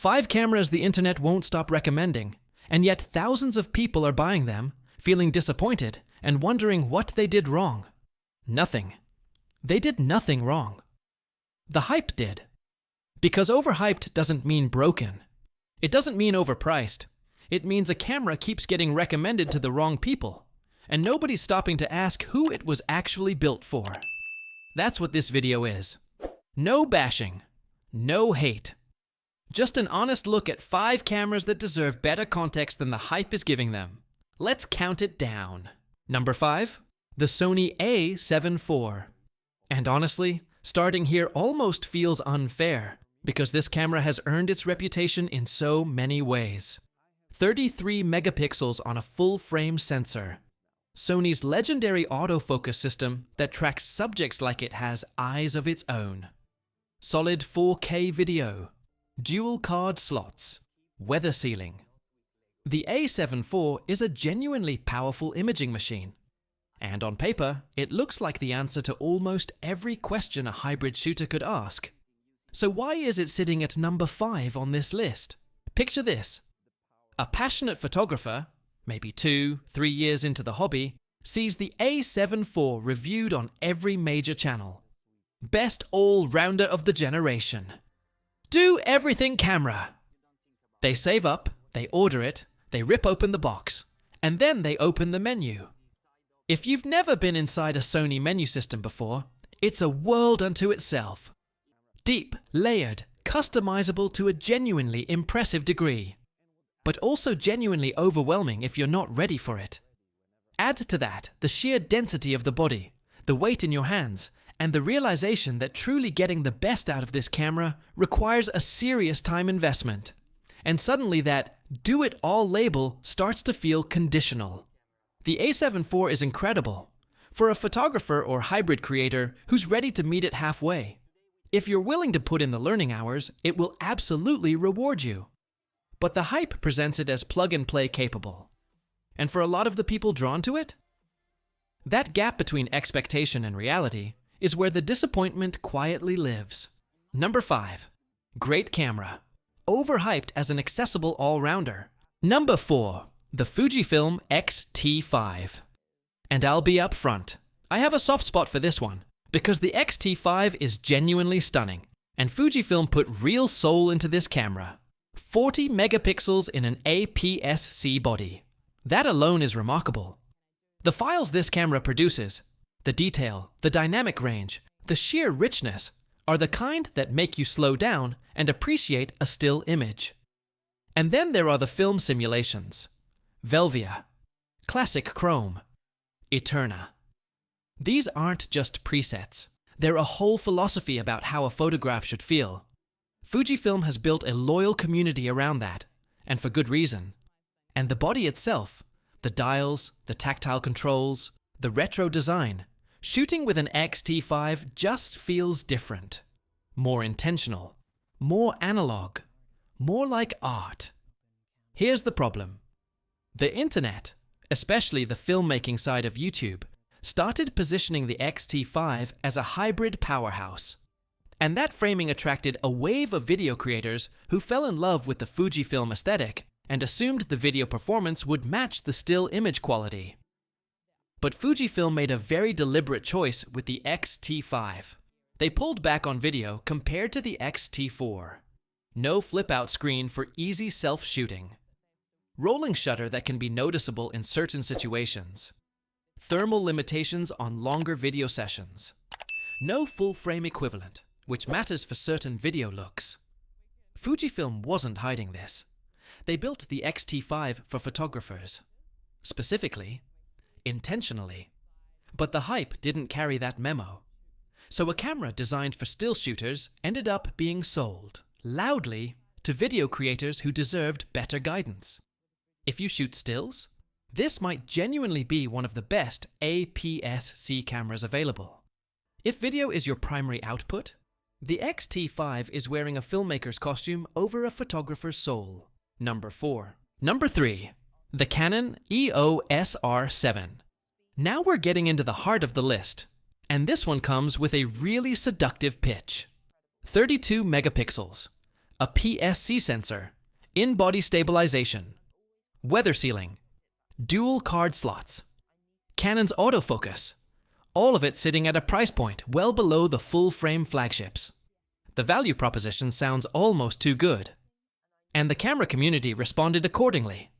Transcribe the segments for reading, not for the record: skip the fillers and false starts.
5 cameras the internet won't stop recommending, and yet thousands of people are buying them, feeling disappointed and wondering what they did wrong. Nothing. They did nothing wrong. The hype did. Because overhyped doesn't mean broken. It doesn't mean overpriced. It means a camera keeps getting recommended to the wrong people, and nobody's stopping to ask who it was actually built for. That's what this video is. No bashing. No hate. Just an honest look at 5 cameras that deserve better context than the hype is giving them. Let's count it down. Number 5, the Sony A7 IV. And honestly, starting here almost feels unfair, because this camera has earned its reputation in so many ways. 33 megapixels on a full-frame sensor. Sony's legendary autofocus system that tracks subjects like it has eyes of its own. Solid 4K video. Dual card slots. Weather sealing. The A7 IV is a genuinely powerful imaging machine. And on paper, it looks like the answer to almost every question a hybrid shooter could ask. So why is it sitting at number 5 on this list? Picture this. A passionate photographer, maybe 2-3 years into the hobby, sees the A7 IV reviewed on every major channel. Best all-rounder of the generation. Do everything camera. They save up, they order it, they rip open the box, and then they open the menu. If you've never been inside a Sony menu system before, it's a world unto itself. Deep, layered, customizable to a genuinely impressive degree, but also genuinely overwhelming if you're not ready for it. Add to that the sheer density of the body, the weight in your hands, and the realization that truly getting the best out of this camera requires a serious time investment. And suddenly that do-it-all label starts to feel conditional. The A7 IV is incredible for a photographer or hybrid creator who's ready to meet it halfway. If you're willing to put in the learning hours, it will absolutely reward you. But the hype presents it as plug-and-play capable. And for a lot of the people drawn to it, that gap between expectation and reality is where the disappointment quietly lives. Number 5. Great camera. Overhyped as an accessible all-rounder. Number 4. The Fujifilm X-T5. And I'll be upfront. I have a soft spot for this one, because the X-T5 is genuinely stunning, and Fujifilm put real soul into this camera. 40 megapixels in an APS-C body. That alone is remarkable. The files this camera produces, the detail, the dynamic range, the sheer richness, are the kind that make you slow down and appreciate a still image. And then there are the film simulations. Velvia, Classic Chrome, Eterna. These aren't just presets. They're a whole philosophy about how a photograph should feel. Fujifilm has built a loyal community around that, and for good reason. And the body itself, the dials, the tactile controls, the retro design, shooting with an X-T5 just feels different. More intentional, more analog, more like art. Here's the problem. The internet, especially the filmmaking side of YouTube, started positioning the X-T5 as a hybrid powerhouse. And that framing attracted a wave of video creators who fell in love with the Fujifilm aesthetic and assumed the video performance would match the still image quality. But Fujifilm made a very deliberate choice with the X-T5. They pulled back on video compared to the X-T4. No flip-out screen for easy self-shooting. Rolling shutter that can be noticeable in certain situations. Thermal limitations on longer video sessions. No full-frame equivalent, which matters for certain video looks. Fujifilm wasn't hiding this. They built the X-T5 for photographers. Specifically, intentionally. But the hype didn't carry that memo. So a camera designed for still shooters ended up being sold, loudly, to video creators who deserved better guidance. If you shoot stills, this might genuinely be one of the best APS-C cameras available. If video is your primary output, the X-T5 is wearing a filmmaker's costume over a photographer's soul. Number 4. Number 3. The Canon EOS R7. Now we're getting into the heart of the list, and this one comes with a really seductive pitch. 32 megapixels. a PSC sensor, in-body stabilization, weather sealing, dual card slots, Canon's autofocus, all of it sitting at a price point well below the full-frame flagships. The value proposition sounds almost too good. And the camera community responded accordingly.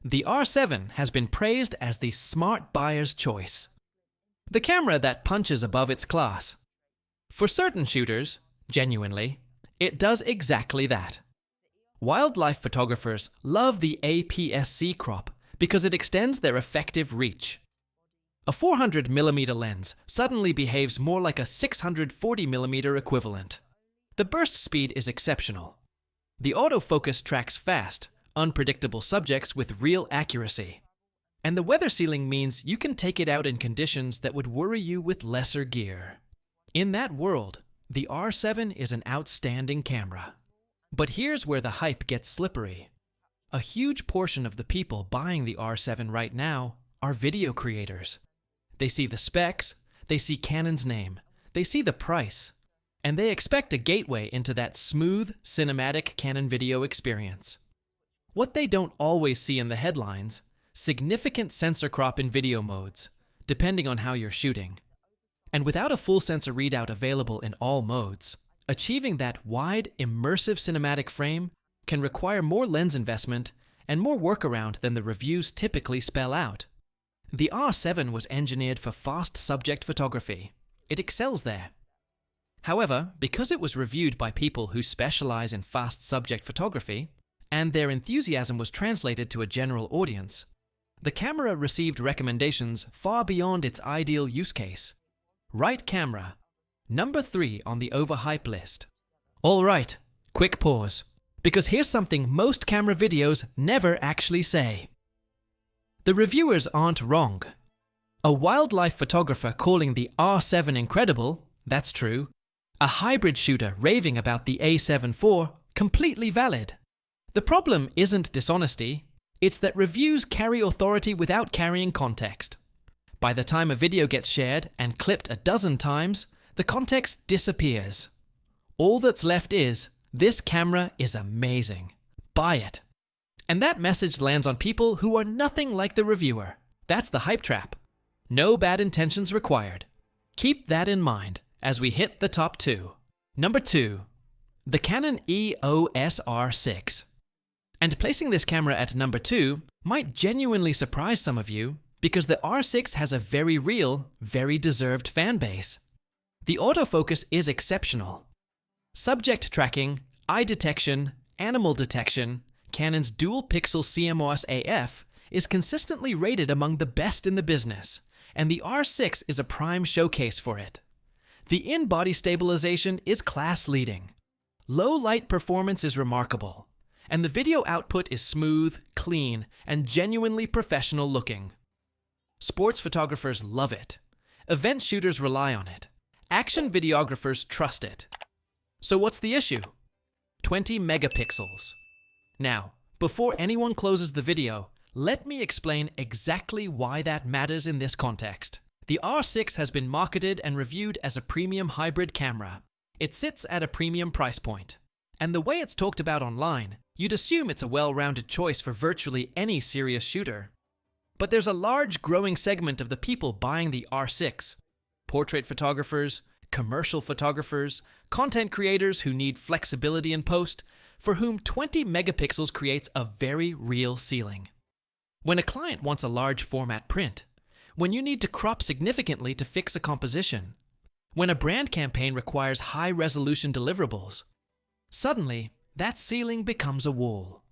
The R7 has been praised as the smart buyer's choice. The camera that punches above its class. For certain shooters, genuinely, it does exactly that. Wildlife photographers love the APS-C crop because it extends their effective reach. A 400mm lens suddenly behaves more like a 640mm equivalent. The burst speed is exceptional. The autofocus tracks fast, unpredictable subjects with real accuracy. And the weather sealing means you can take it out in conditions that would worry you with lesser gear. In that world, the R7 is an outstanding camera. But here's where the hype gets slippery. A huge portion of the people buying the R7 right now are video creators. They see the specs, they see Canon's name, they see the price, and they expect a gateway into that smooth, cinematic Canon video experience. What they don't always see in the headlines, significant sensor crop in video modes, depending on how you're shooting. And without a full sensor readout available in all modes, achieving that wide, immersive cinematic frame can require more lens investment and more workaround than the reviews typically spell out. The R7 was engineered for fast subject photography. It excels there. However, because it was reviewed by people who specialize in fast subject photography, and their enthusiasm was translated to a general audience, the camera received recommendations far beyond its ideal use case. Right camera, number 3 on the overhype list. All right, quick pause, because here's something most camera videos never actually say. The reviewers aren't wrong. A wildlife photographer calling the R7 incredible, that's true. A hybrid shooter raving about the A7 IV, completely valid. The problem isn't dishonesty, it's that reviews carry authority without carrying context. By the time a video gets shared and clipped a dozen times, the context disappears. All that's left is, this camera is amazing. Buy it. And that message lands on people who are nothing like the reviewer. That's the hype trap. No bad intentions required. Keep that in mind as we hit the top 2. Number 2, the Canon EOS R6. And placing this camera at number 2 might genuinely surprise some of you because the R6 has a very real, very deserved fan base. The autofocus is exceptional. Subject tracking, eye detection, animal detection, Canon's dual-pixel CMOS AF is consistently rated among the best in the business, and the R6 is a prime showcase for it. The in-body stabilization is class-leading. Low-light performance is remarkable, and the video output is smooth, clean, and genuinely professional-looking. Sports photographers love it. Event shooters rely on it. Action videographers trust it. So what's the issue? 20 megapixels. Now, before anyone closes the video, let me explain exactly why that matters in this context. The R6 has been marketed and reviewed as a premium hybrid camera. It sits at a premium price point. And the way it's talked about online, you'd assume it's a well-rounded choice for virtually any serious shooter. But there's a large growing segment of the people buying the R6. Portrait photographers, commercial photographers, content creators who need flexibility in post, for whom 20 megapixels creates a very real ceiling. When a client wants a large format print, when you need to crop significantly to fix a composition, when a brand campaign requires high-resolution deliverables, suddenly that ceiling becomes a wall.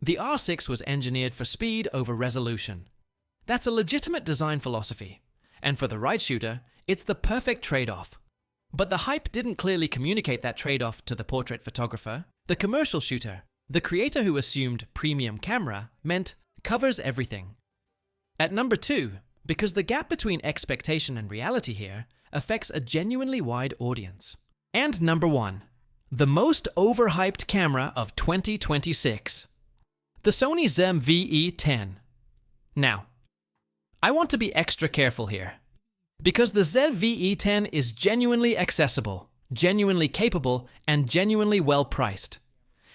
The R6 was engineered for speed over resolution. That's a legitimate design philosophy, and for the right shooter, it's the perfect trade-off. But the hype didn't clearly communicate that trade-off to the portrait photographer. The commercial shooter, the creator who assumed premium camera, meant covers everything. At number 2, because the gap between expectation and reality here affects a genuinely wide audience. And number 1, the most overhyped camera of 2026. The Sony ZV-E10. Now, I want to be extra careful here, because the ZV-E10 is genuinely accessible, genuinely capable, and genuinely well priced.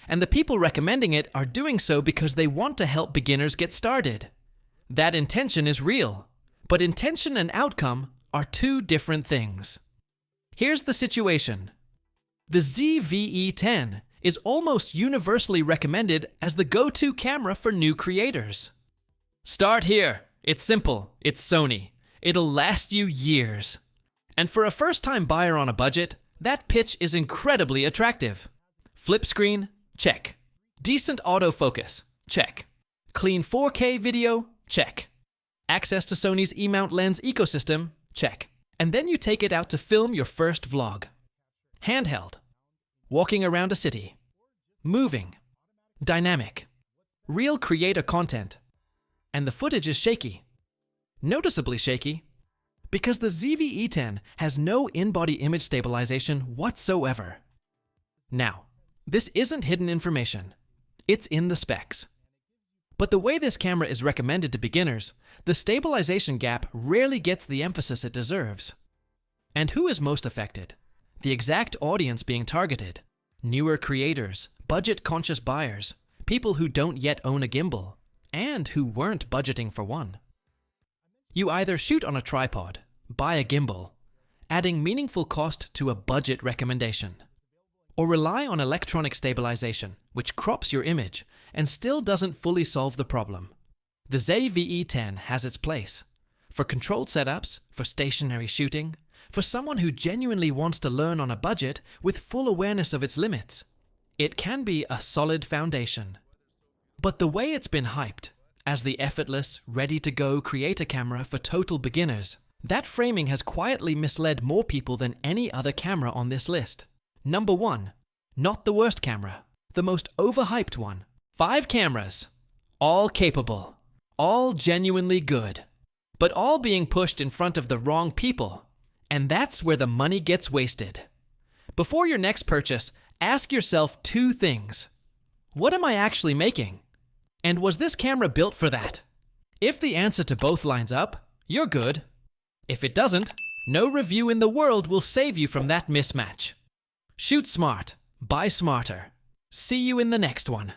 and the people recommending it are doing so because they want to help beginners get started. That intention is real, but intention and outcome are two different things. Here's the situation. The ZV-E10 is almost universally recommended as the go-to camera for new creators. Start here. It's simple. It's Sony. It'll last you years. And for a first-time buyer on a budget, that pitch is incredibly attractive. Flip screen? Check. Decent autofocus? Check. Clean 4K video? Check. Access to Sony's E-mount lens ecosystem? Check. And then you take it out to film your first vlog. Handheld. Walking around a city. Moving. Dynamic. Real creator content. And the footage is shaky. Noticeably shaky. Because the ZV-E10 has no in-body image stabilization whatsoever. Now, this isn't hidden information. It's in the specs. But the way this camera is recommended to beginners, the stabilization gap rarely gets the emphasis it deserves. And who is most affected? The exact audience being targeted. Newer creators, budget-conscious buyers, people who don't yet own a gimbal, and who weren't budgeting for one. You either shoot on a tripod, buy a gimbal, adding meaningful cost to a budget recommendation, or rely on electronic stabilization, which crops your image and still doesn't fully solve the problem. The ZV-E10 has its place. For controlled setups, for stationary shooting, for someone who genuinely wants to learn on a budget with full awareness of its limits. It can be a solid foundation. But the way it's been hyped, as the effortless, ready-to-go creator camera for total beginners, that framing has quietly misled more people than any other camera on this list. Number 1. Not the worst camera. The most overhyped one. 5 cameras. All capable. All genuinely good. But all being pushed in front of the wrong people. And that's where the money gets wasted. Before your next purchase, ask yourself 2 things. What am I actually making? And was this camera built for that? If the answer to both lines up, you're good. If it doesn't, no review in the world will save you from that mismatch. Shoot smart, buy smarter. See you in the next one.